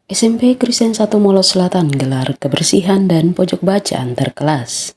SMP Kristen 1 Molos Selatan gelar kebersihan dan pojok baca antar kelas.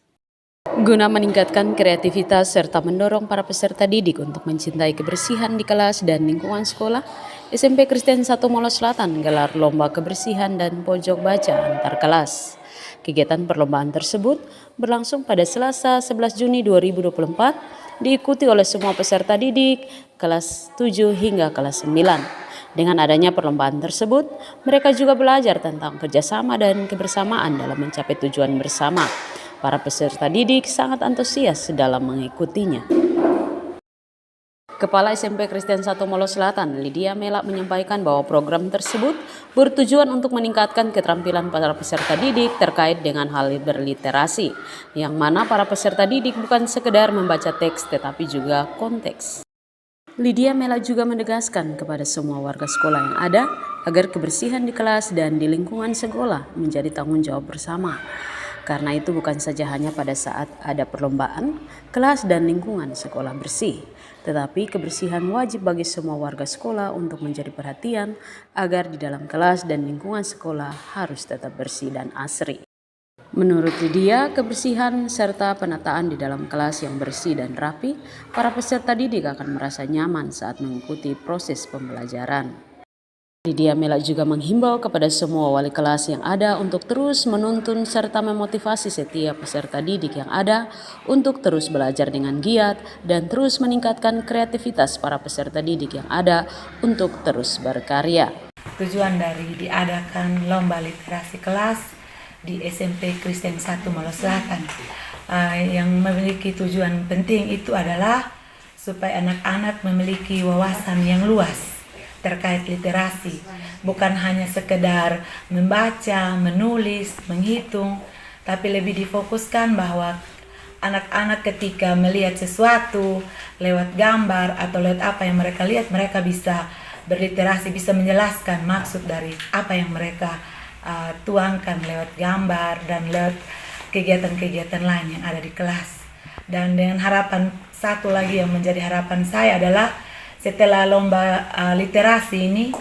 Guna meningkatkan kreativitas serta mendorong para peserta didik untuk mencintai kebersihan di kelas dan lingkungan sekolah, SMP Kristen 1 Molos Selatan gelar lomba kebersihan dan pojok baca antar kelas. Kegiatan perlombaan tersebut berlangsung pada Selasa 11 Juni 2024, diikuti oleh semua peserta didik kelas 7 hingga kelas 9. Dengan adanya perlombaan tersebut, mereka juga belajar tentang kerjasama dan kebersamaan dalam mencapai tujuan bersama. Para peserta didik sangat antusias dalam mengikutinya. Kepala SMP Kristen 1 Molos Selatan, Lydia Melak, menyampaikan bahwa program tersebut bertujuan untuk meningkatkan keterampilan para peserta didik terkait dengan hal berliterasi, yang mana para peserta didik bukan sekedar membaca teks tetapi juga konteks. Lydia Melak juga menegaskan kepada semua warga sekolah yang ada agar kebersihan di kelas dan di lingkungan sekolah menjadi tanggung jawab bersama. Karena itu bukan saja hanya pada saat ada perlombaan, kelas dan lingkungan sekolah bersih, tetapi kebersihan wajib bagi semua warga sekolah untuk menjadi perhatian agar di dalam kelas dan lingkungan sekolah harus tetap bersih dan asri. Menurut Lydia, kebersihan serta penataan di dalam kelas yang bersih dan rapi, para peserta didik akan merasa nyaman saat mengikuti proses pembelajaran. Lydia Melak juga menghimbau kepada semua wali kelas yang ada untuk terus menuntun serta memotivasi setiap peserta didik yang ada untuk terus belajar dengan giat dan terus meningkatkan kreativitas para peserta didik yang ada untuk terus berkarya. Tujuan dari diadakan lomba literasi kelas di SMP Kristen 1 Molos Selatan yang memiliki tujuan penting itu adalah supaya anak-anak memiliki wawasan yang luas terkait literasi, bukan hanya sekedar membaca, menulis, menghitung, tapi lebih difokuskan bahwa anak-anak ketika melihat sesuatu lewat gambar atau lewat apa yang mereka lihat, mereka bisa berliterasi, bisa menjelaskan maksud dari apa yang mereka tuangkan lewat gambar dan lewat kegiatan-kegiatan lain yang ada di kelas. Dan dengan harapan satu lagi yang menjadi harapan saya adalah setelah lomba literasi ini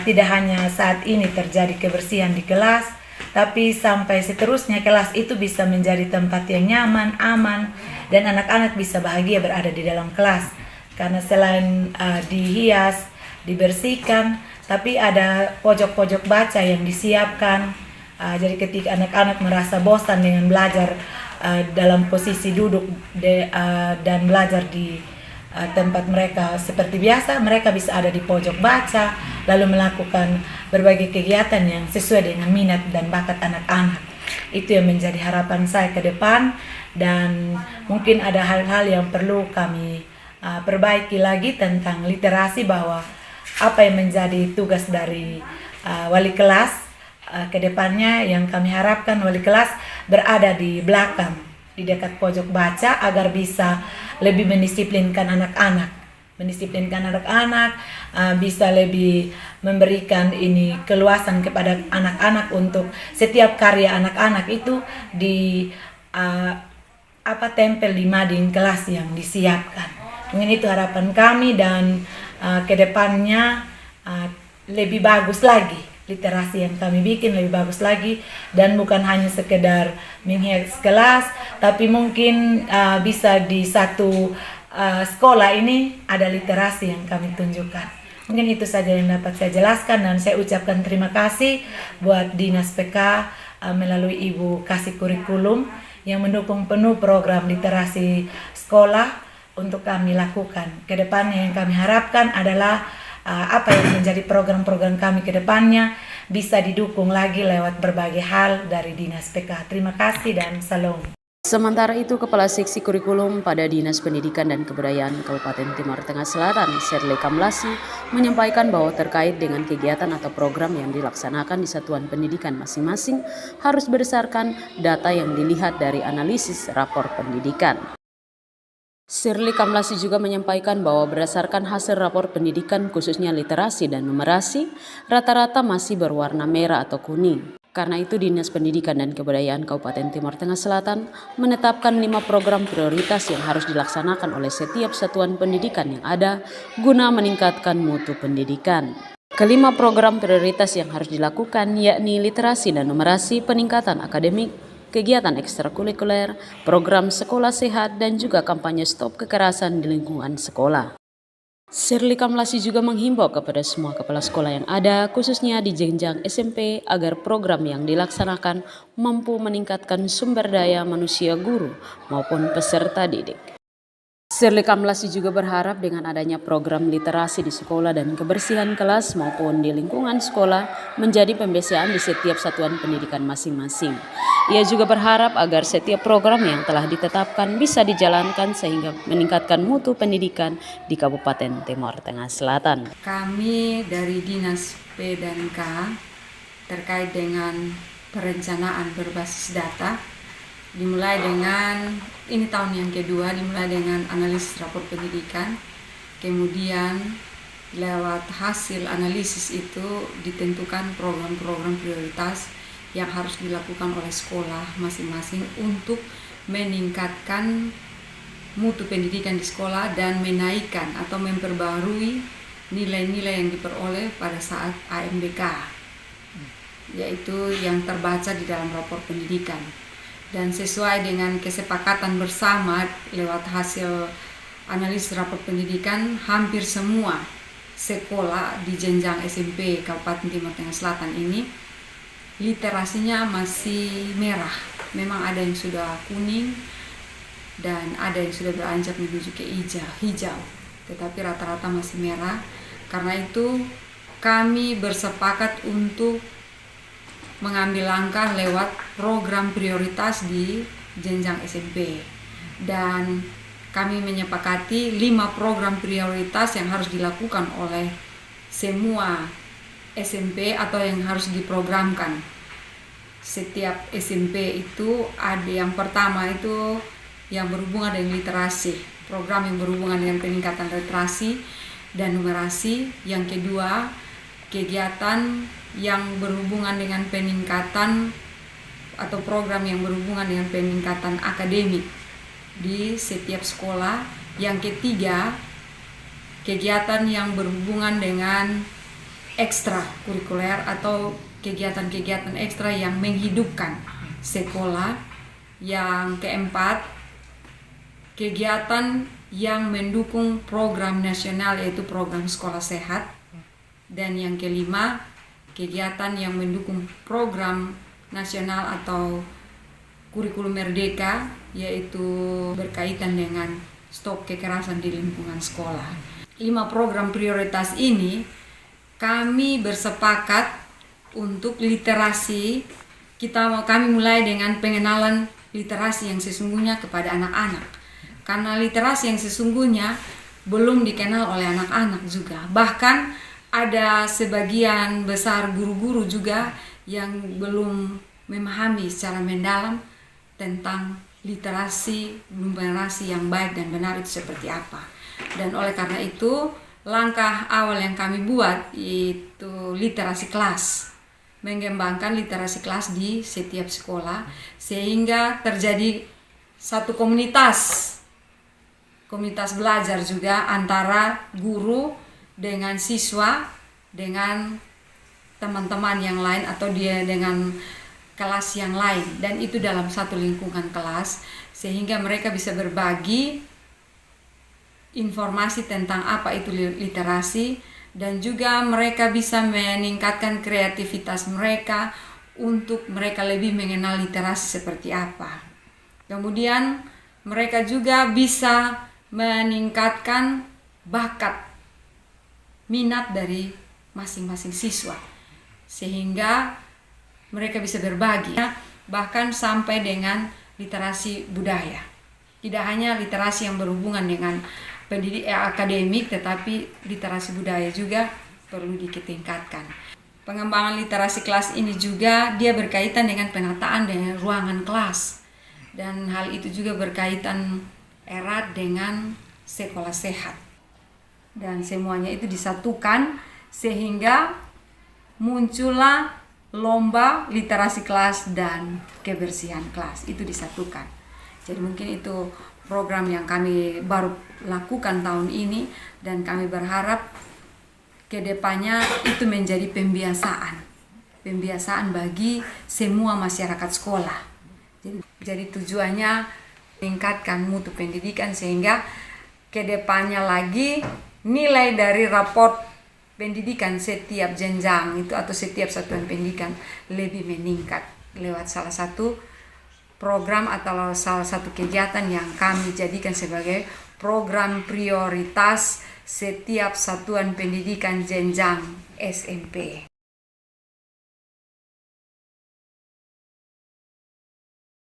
tidak hanya saat ini terjadi kebersihan di kelas, tapi sampai seterusnya kelas itu bisa menjadi tempat yang nyaman, aman, dan anak-anak bisa bahagia berada di dalam kelas. Karena selain dihias, dibersihkan, tapi ada pojok-pojok baca yang disiapkan. Jadi ketika anak-anak merasa bosan dengan belajar dalam posisi duduk dan belajar di tempat mereka seperti biasa, mereka bisa ada di pojok baca, lalu melakukan berbagai kegiatan yang sesuai dengan minat dan bakat anak-anak. Itu yang menjadi harapan saya ke depan, dan mungkin ada hal-hal yang perlu kami perbaiki lagi tentang literasi, bahwa apa yang menjadi tugas dari wali kelas ke depannya, yang kami harapkan wali kelas berada di belakang, di dekat pojok baca, agar bisa lebih mendisiplinkan anak-anak, bisa lebih memberikan ini keluasan kepada anak-anak untuk setiap karya anak-anak itu di tempel di mading kelas yang disiapkan. Mungkin itu harapan kami, dan kedepannya lebih bagus lagi literasi yang kami bikin, lebih bagus lagi, dan bukan hanya sekedar menghias kelas, tapi mungkin bisa di satu sekolah ini ada literasi yang kami tunjukkan. Mungkin itu saja yang dapat saya jelaskan, dan saya ucapkan terima kasih buat Dinas PK melalui Ibu Kasih Kurikulum yang mendukung penuh program literasi sekolah untuk kami lakukan. Kedepannya yang kami harapkan adalah apa yang menjadi program-program kami ke depannya bisa didukung lagi lewat berbagai hal dari Dinas PK. Terima kasih dan salam. Sementara itu, Kepala Seksi Kurikulum pada Dinas Pendidikan dan Kebudayaan Kabupaten Timur Tengah Selatan, Shirley Kamlasi, menyampaikan bahwa terkait dengan kegiatan atau program yang dilaksanakan di satuan pendidikan masing-masing harus berdasarkan data yang dilihat dari analisis rapor pendidikan. Shirley Kamlasi juga menyampaikan bahwa berdasarkan hasil rapor pendidikan khususnya literasi dan numerasi, rata-rata masih berwarna merah atau kuning. Karena itu Dinas Pendidikan dan Kebudayaan Kabupaten Timur Tengah Selatan menetapkan 5 program prioritas yang harus dilaksanakan oleh setiap satuan pendidikan yang ada guna meningkatkan mutu pendidikan. Kelima program prioritas yang harus dilakukan yakni literasi dan numerasi, peningkatan akademik, kegiatan ekstrakurikuler, program sekolah sehat, dan juga kampanye stop kekerasan di lingkungan sekolah. Serli Kamlasi juga menghimbau kepada semua kepala sekolah yang ada, khususnya di jenjang SMP, agar program yang dilaksanakan mampu meningkatkan sumber daya manusia guru maupun peserta didik. Serli Kamlasi juga berharap dengan adanya program literasi di sekolah dan kebersihan kelas maupun di lingkungan sekolah menjadi pembiasaan di setiap satuan pendidikan masing-masing. Ia juga berharap agar setiap program yang telah ditetapkan bisa dijalankan sehingga meningkatkan mutu pendidikan di Kabupaten Timor Tengah Selatan. Kami dari Dinas P&K terkait dengan perencanaan berbasis data dimulai dengan ini tahun yang kedua, dimulai dengan analisis rapor pendidikan, kemudian lewat hasil analisis itu ditentukan program-program prioritas yang harus dilakukan oleh sekolah masing-masing untuk meningkatkan mutu pendidikan di sekolah dan menaikkan atau memperbarui nilai-nilai yang diperoleh pada saat AMBK, yaitu yang terbaca di dalam rapor pendidikan. Dan sesuai dengan kesepakatan bersama lewat hasil analisis rapor pendidikan, hampir semua sekolah di jenjang SMP Kabupaten Timor Tengah Selatan ini literasinya masih merah. Memang ada yang sudah kuning dan ada yang sudah beranjak menuju ke hijau, tetapi rata-rata masih merah. Karena itu kami bersepakat untuk mengambil langkah lewat program prioritas di jenjang SMP, dan kami menyepakati 5 program prioritas yang harus dilakukan oleh semua SMP atau yang harus diprogramkan. Setiap SMP itu ada yang pertama itu yang berhubungan dengan literasi, program yang berhubungan dengan peningkatan literasi dan numerasi. Yang kedua, kegiatan yang berhubungan dengan peningkatan atau program yang berhubungan dengan peningkatan akademik di setiap sekolah. Yang ketiga, kegiatan yang berhubungan dengan ekstrakurikuler atau kegiatan-kegiatan ekstra yang menghidupkan sekolah. Yang keempat, kegiatan yang mendukung program nasional yaitu program sekolah sehat. Dan yang kelima, kegiatan yang mendukung program nasional atau kurikulum merdeka, yaitu berkaitan dengan stop kekerasan di lingkungan sekolah. 5 program prioritas ini kami bersepakat untuk literasi. Kami mulai dengan pengenalan literasi yang sesungguhnya kepada anak-anak, karena literasi yang sesungguhnya belum dikenal oleh anak-anak juga. Bahkan ada sebagian besar guru-guru juga yang belum memahami secara mendalam tentang literasi yang baik dan benar itu seperti apa. Dan oleh karena itu, langkah awal yang kami buat itu literasi kelas, mengembangkan literasi kelas di setiap sekolah sehingga terjadi satu komunitas belajar juga antara guru dengan siswa, dengan teman-teman yang lain atau dia dengan kelas yang lain, dan itu dalam satu lingkungan kelas sehingga mereka bisa berbagi informasi tentang apa itu literasi, dan juga mereka bisa meningkatkan kreativitas mereka untuk mereka lebih mengenal literasi seperti apa. Kemudian mereka juga bisa meningkatkan bakat minat dari masing-masing siswa sehingga mereka bisa berbagi, bahkan sampai dengan literasi budaya. Tidak hanya literasi yang berhubungan dengan akademik, tetapi literasi budaya juga perlu ditingkatkan. Pengembangan literasi kelas ini juga dia berkaitan dengan penataan dengan ruangan kelas, dan hal itu juga berkaitan erat dengan sekolah sehat. Dan semuanya itu disatukan sehingga muncullah lomba literasi kelas dan kebersihan kelas, itu disatukan. Jadi mungkin itu program yang kami baru lakukan tahun ini, dan kami berharap kedepannya itu menjadi pembiasaan bagi semua masyarakat sekolah. Jadi tujuannya meningkatkan mutu pendidikan sehingga kedepannya lagi nilai dari raport pendidikan setiap jenjang itu atau setiap satuan pendidikan lebih meningkat lewat salah satu program atau salah satu kegiatan yang kami jadikan sebagai program prioritas setiap satuan pendidikan jenjang SMP.